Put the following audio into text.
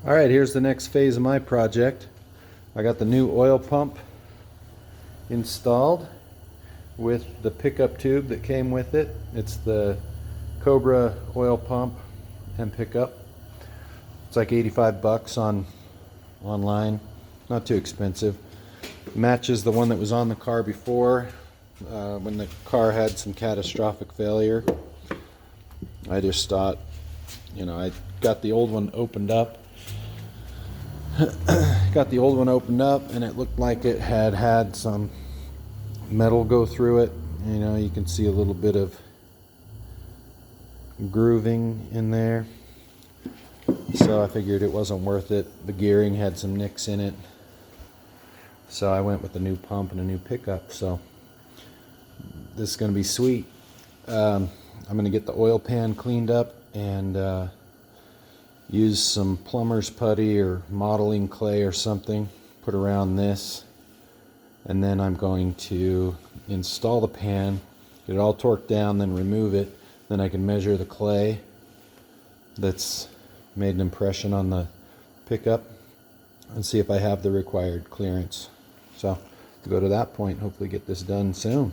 All right, here's the next phase of my project. I got the new oil pump installed with the pickup tube that came with it. It's the Cobra oil pump and pickup. It's like 85 bucks online. Not too expensive. Matches the one that was on the car before when the car had some catastrophic failure. I just thought, I got the old one opened up. And it looked like it had some metal go through it. You can see a little bit of grooving in there. So I figured it wasn't worth it. The gearing had some nicks in it. So I went with a new pump and a new pickup. So this is going to be sweet. I'm going to get the oil pan cleaned up and use some plumber's putty or modeling clay or something, put around this, and then I'm going to install the pan, get it all torqued down, then remove it. Then I can measure the clay that's made an impression on the pickup and see if I have the required clearance. So to go to that point, hopefully get this done soon.